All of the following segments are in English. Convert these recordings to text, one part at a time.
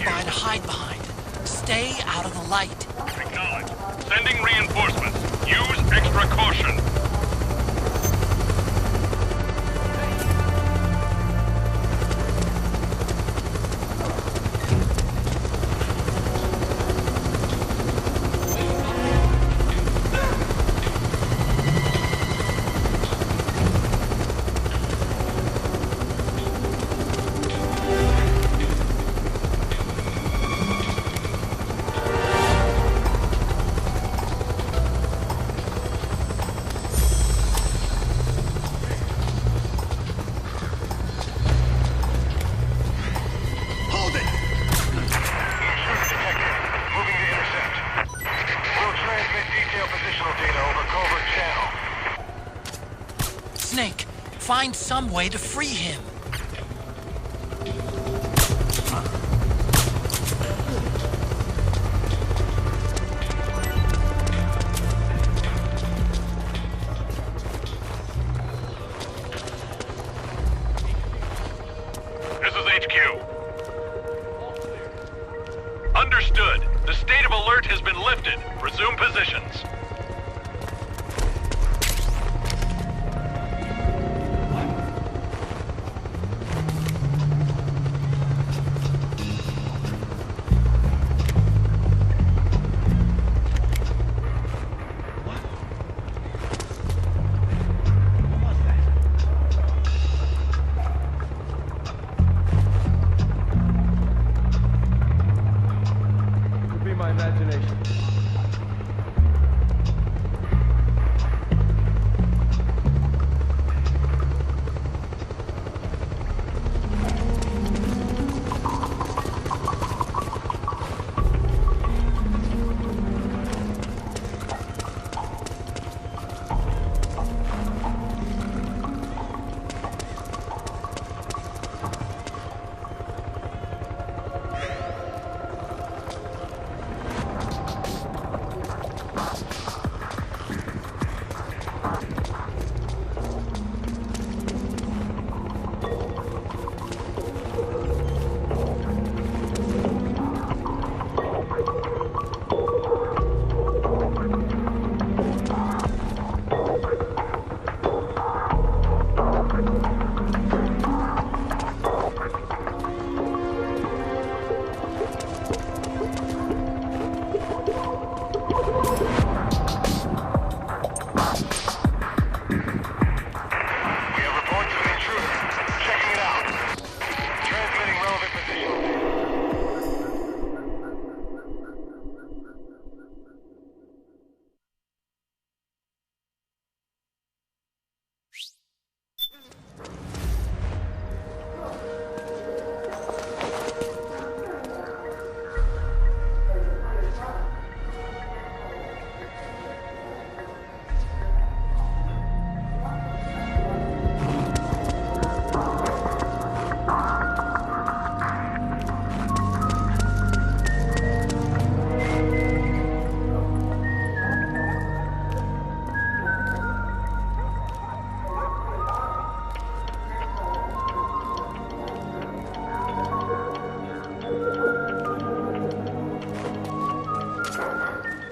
nearby to hide behind. Stay out of the light. Acknowledged. Sending reinforcements. Use extra caution. Snake, find some way to free him. This is HQ. Understood. The state of alert has been lifted. Resume positions.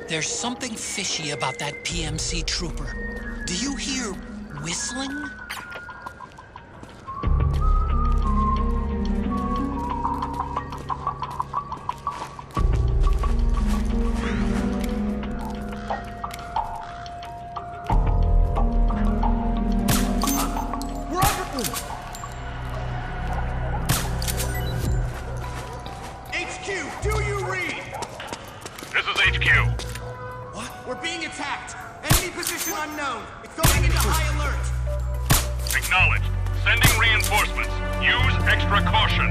There's something fishy about that PMC trooper. Do you hear whistling? HQ, do you read? This is HQ. We're being attacked. Enemy position unknown. It's going into high alert. Acknowledged. Sending reinforcements. Use extra caution.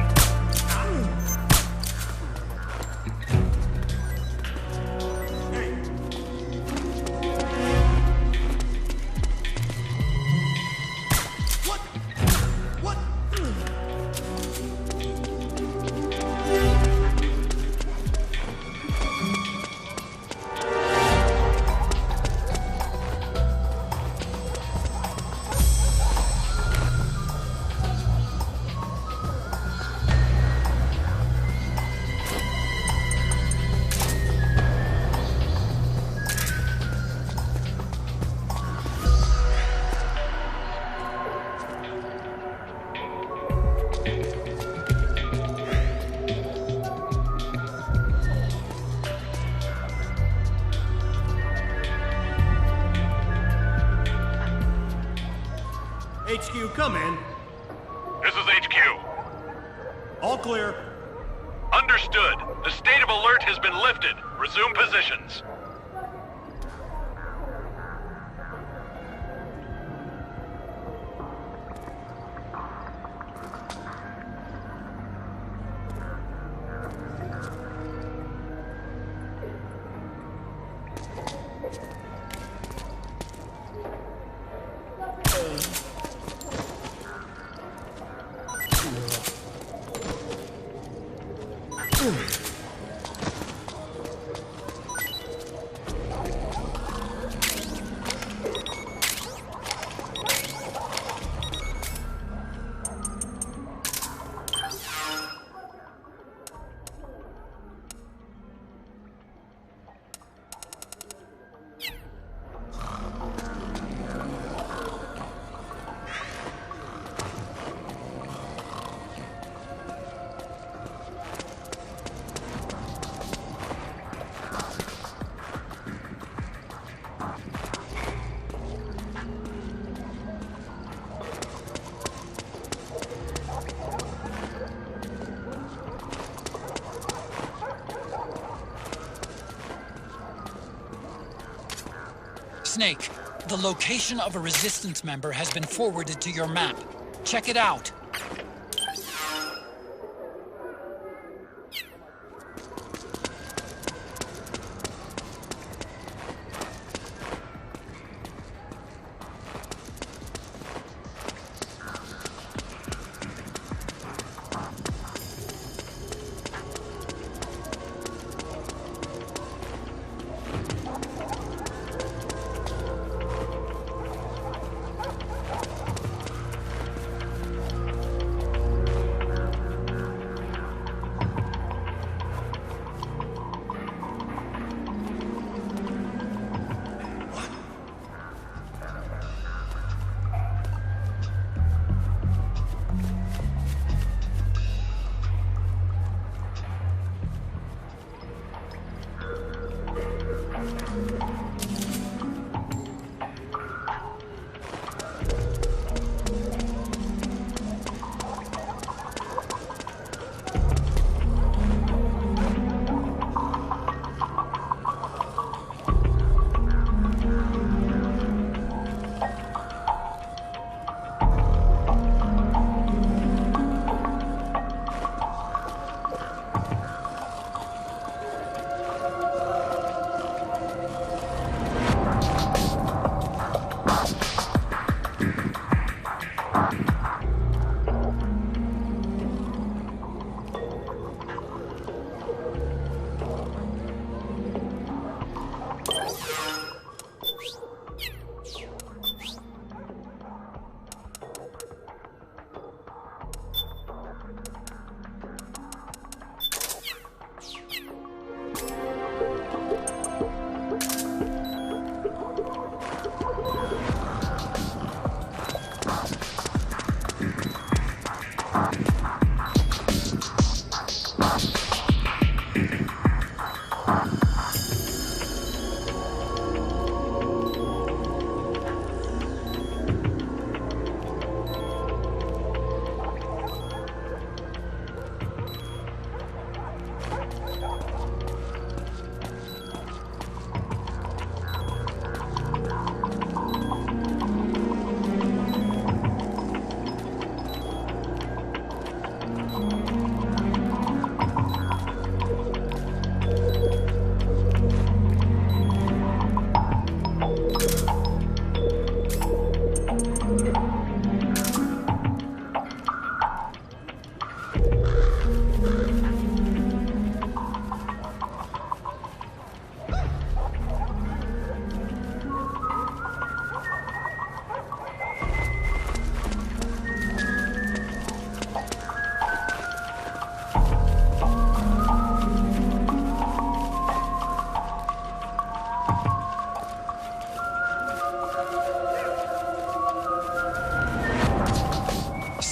HQ, come in. This is HQ. All clear. Understood. The state of alert has been lifted. Resume positions. Snake, the location of a Resistance member has been forwarded to your map. Check it out.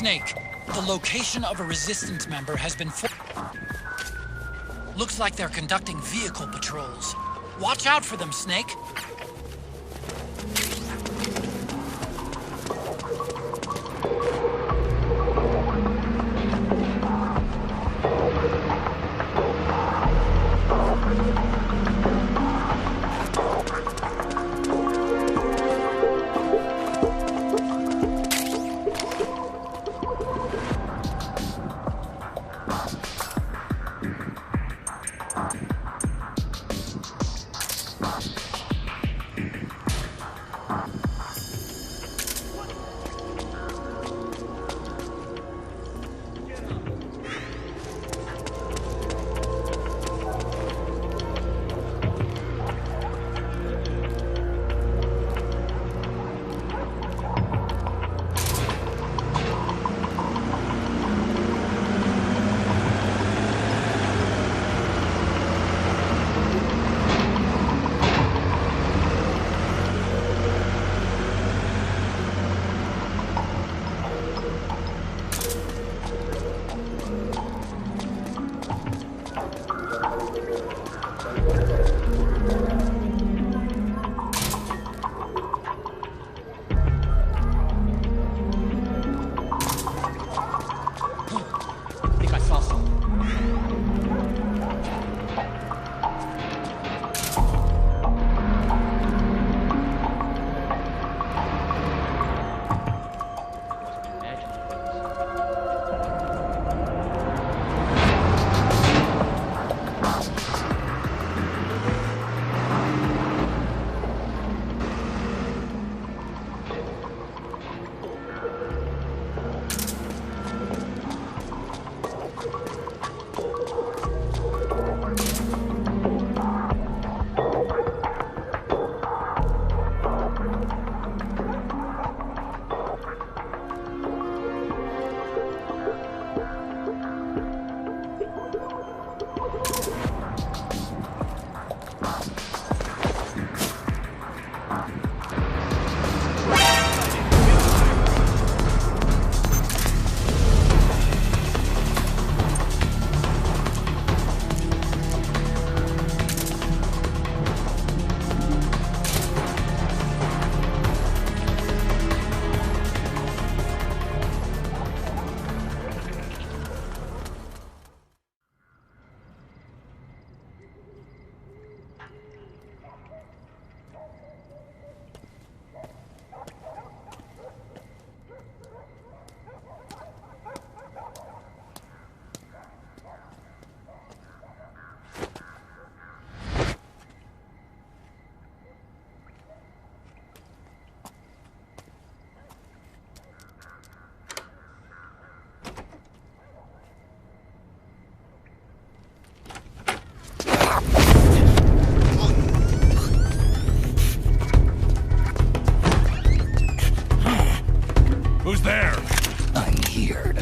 Snake, the location of a Resistance member has been Looks like they're conducting vehicle patrols. Watch out for them, Snake.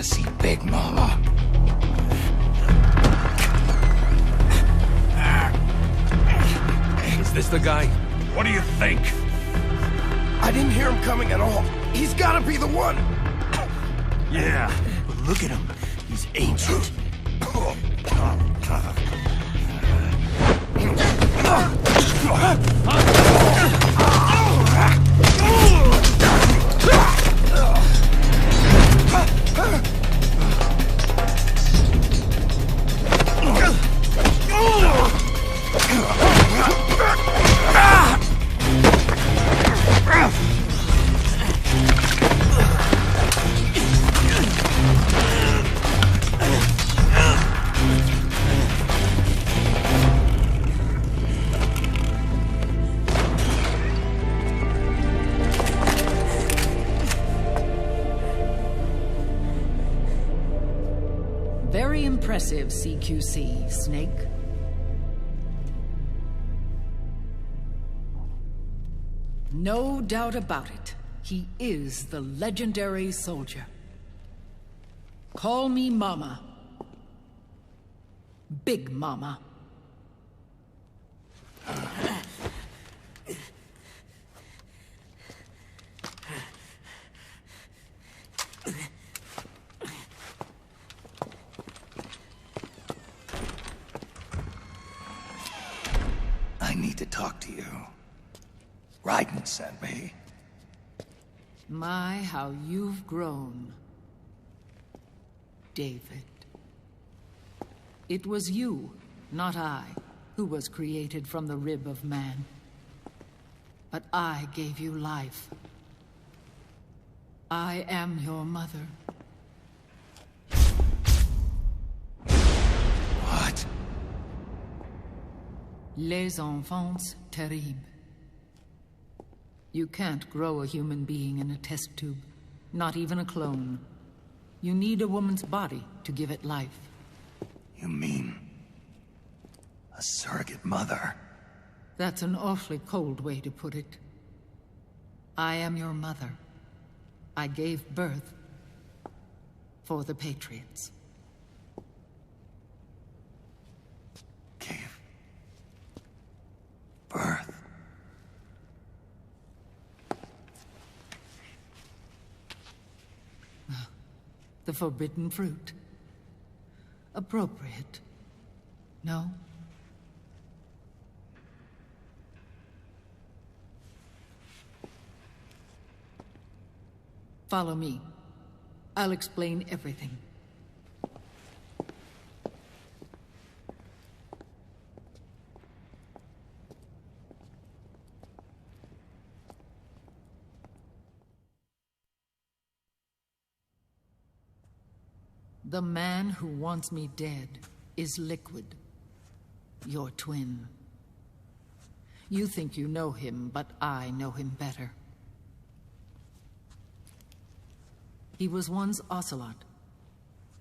see Big Mama. Is this the guy? What do you think? I didn't hear him coming at all. He's gotta be the one! Yeah, but look at him. He's ancient. Very impressive, CQC, Snake. No doubt about it. He is the legendary soldier. Call me Mama. Big Mama. I need to talk to you. Raiden sent me. My, how you've grown, David. It was you, not I, who was created from the rib of man. But I gave you life. I am your mother. What? Les enfants terribles. You can't grow a human being in a test tube, not even a clone. You need a woman's body to give it life. You mean... a surrogate mother? That's an awfully cold way to put it. I am your mother. I gave birth for the Patriots. Gave birth? The forbidden fruit. Appropriate. No? Follow me. I'll explain everything. The man who wants me dead is Liquid, your twin. You think you know him, but I know him better. He was once Ocelot,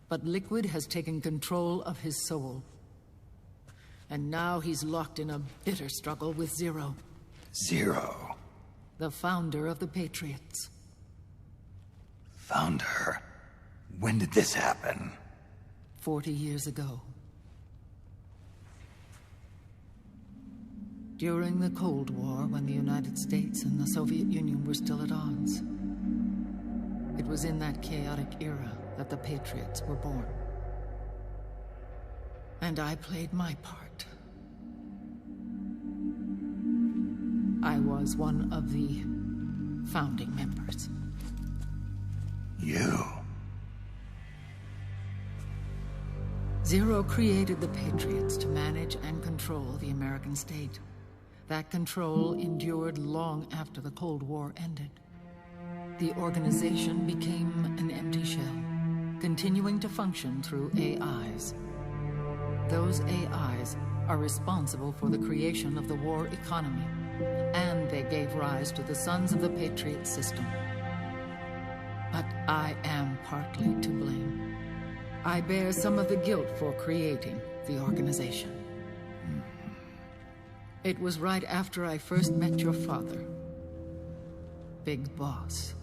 but Liquid has taken control of his soul. And now he's locked in a bitter struggle with Zero. Zero? The founder of the Patriots. Founder? When did this happen? 40 years ago. During the Cold War, when the United States and the Soviet Union were still at odds. It was in that chaotic era that the Patriots were born. And I played my part. I was one of the founding members. You? Zero created the Patriots to manage and control the American state. That control endured long after the Cold War ended. The organization became an empty shell, continuing to function through AIs. Those AIs are responsible for the creation of the war economy, and they gave rise to the Sons of the Patriot system. But I am partly to blame. I bear some of the guilt for creating the organization. It was right after I first met your father, Big Boss.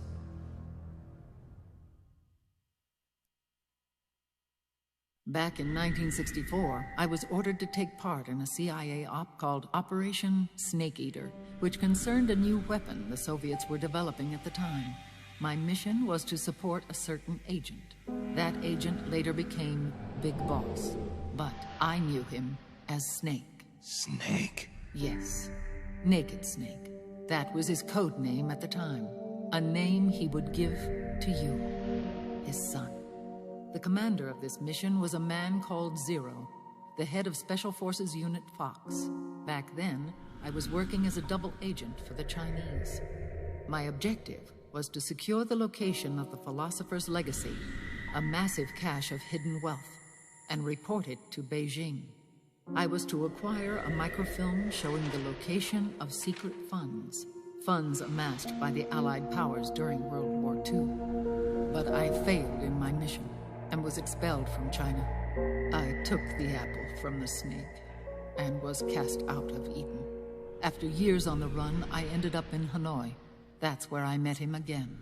Back in 1964, I was ordered to take part in a CIA op called Operation Snake Eater, which concerned a new weapon the Soviets were developing at the time. My mission was to support a certain agent. That agent later became Big Boss, but I knew him as Snake. Snake? Yes, Naked Snake. That was his code name at the time. A name he would give to you, his son. The commander of this mission was a man called Zero, the head of Special Forces Unit Fox. Back then, I was working as a double agent for the Chinese. My objective was to secure the location of the Philosopher's Legacy, a massive cache of hidden wealth, and report it to Beijing. I was to acquire a microfilm showing the location of secret funds, funds amassed by the Allied powers during World War II. But I failed in my mission and was expelled from China. I took the apple from the snake and was cast out of Eden. After years on the run, I ended up in Hanoi. That's where I met him again.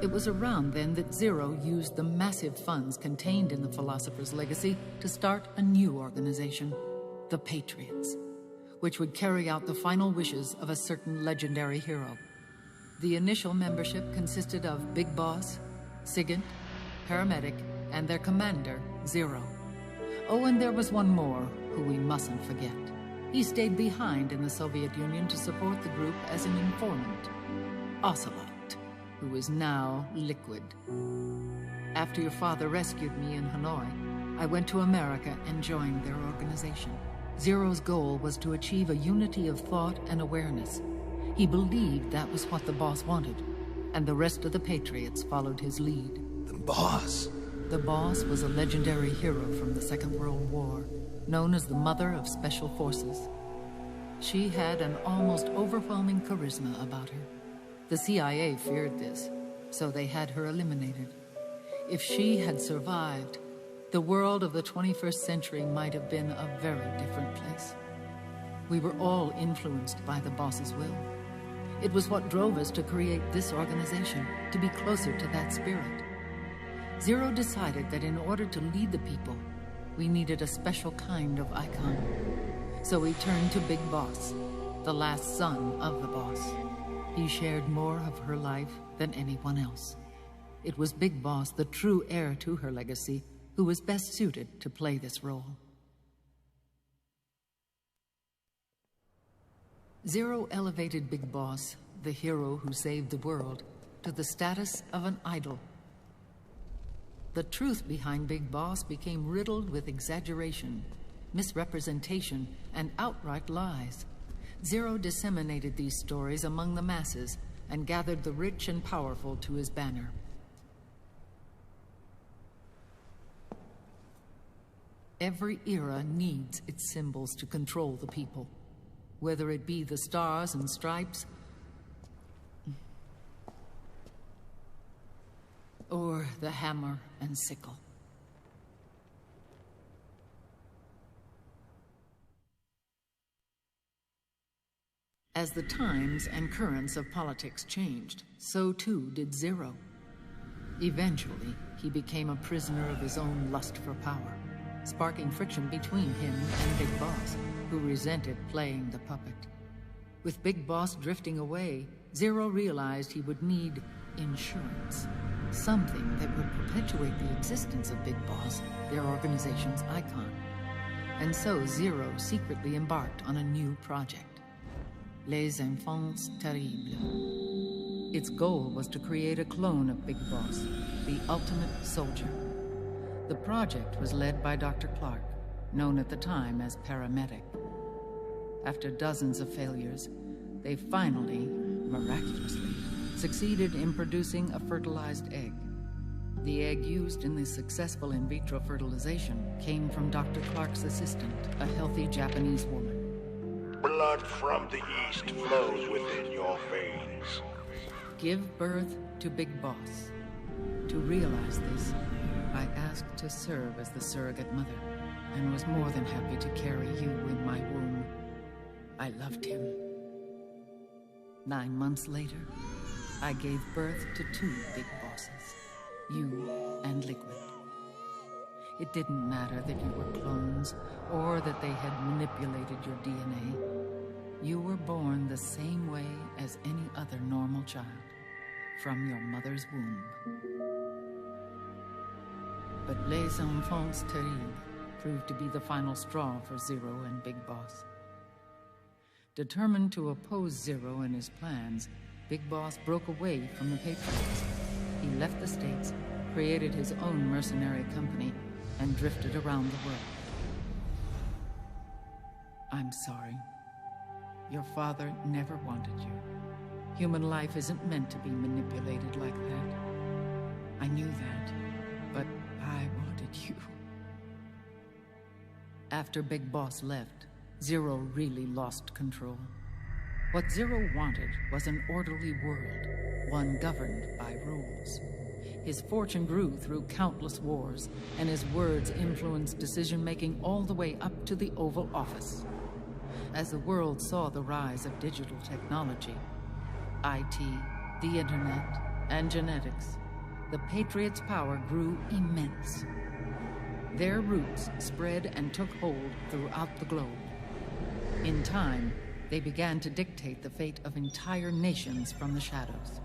It was around then that Zero used the massive funds contained in the Philosopher's Legacy to start a new organization, the Patriots, which would carry out the final wishes of a certain legendary hero. The initial membership consisted of Big Boss, Sigint, Paramedic, and their commander, Zero. Oh, and there was one more who we mustn't forget. He stayed behind in the Soviet Union to support the group as an informant, Ocelot, who is now Liquid. After your father rescued me in Hanoi, I went to America and joined their organization. Zero's goal was to achieve a unity of thought and awareness. He believed that was what the boss wanted, and the rest of the Patriots followed his lead. The boss? The boss was a legendary hero from the Second World War, known as the Mother of Special Forces. She had an almost overwhelming charisma about her. The CIA feared this, so they had her eliminated. If she had survived, the world of the 21st century might have been a very different place. We were all influenced by the boss's will. It was what drove us to create this organization, to be closer to that spirit. Zero decided that in order to lead the people, we needed a special kind of icon. So we turned to Big Boss, the last son of the boss. He shared more of her life than anyone else. It was Big Boss, the true heir to her legacy, who was best suited to play this role. Zero elevated Big Boss, the hero who saved the world, to the status of an idol. The truth behind Big Boss became riddled with exaggeration, misrepresentation, and outright lies. Zero disseminated these stories among the masses and gathered the rich and powerful to his banner. Every era needs its symbols to control the people, whether it be the stars and stripes or the hammer and sickle. As the times and currents of politics changed, so too did Zero. Eventually, he became a prisoner of his own lust for power, sparking friction between him and Big Boss, who resented playing the puppet. With Big Boss drifting away, Zero realized he would need insurance. Something that would perpetuate the existence of Big Boss, their organization's icon. And so Zero secretly embarked on a new project, Les Enfants Terribles. Its goal was to create a clone of Big Boss, the ultimate soldier. The project was led by Dr. Clark, known at the time as Paramedic. After dozens of failures, they finally, miraculously, succeeded in producing a fertilized egg. The egg used in the successful in vitro fertilization came from Dr. Clark's assistant, a healthy Japanese woman. Blood from the east flows within your veins. Give birth to Big Boss. To realize this, I asked to serve as the surrogate mother, and was more than happy to carry you in my womb. I loved him. 9 months later, I gave birth to 2 Big Bosses, you and Liquid. It didn't matter that you were clones, or that they had manipulated your DNA. You were born the same way as any other normal child, from your mother's womb. But Les Enfants Terribles proved to be the final straw for Zero and Big Boss. Determined to oppose Zero and his plans, Big Boss broke away from the Patriots. He left the States, created his own mercenary company, and drifted around the world. I'm sorry. Your father never wanted you. Human life isn't meant to be manipulated like that. I knew that, but I wanted you. After Big Boss left, Zero really lost control. What Zero wanted was an orderly world, one governed by rules. His fortune grew through countless wars, and his words influenced decision-making all the way up to the Oval Office. As the world saw the rise of digital technology, IT, the internet, and genetics, the Patriots' power grew immense. Their roots spread and took hold throughout the globe. In time, they began to dictate the fate of entire nations from the shadows.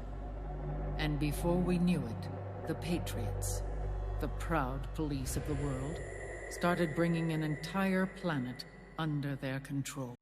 And before we knew it, the Patriots, the proud police of the world, started bringing an entire planet under their control.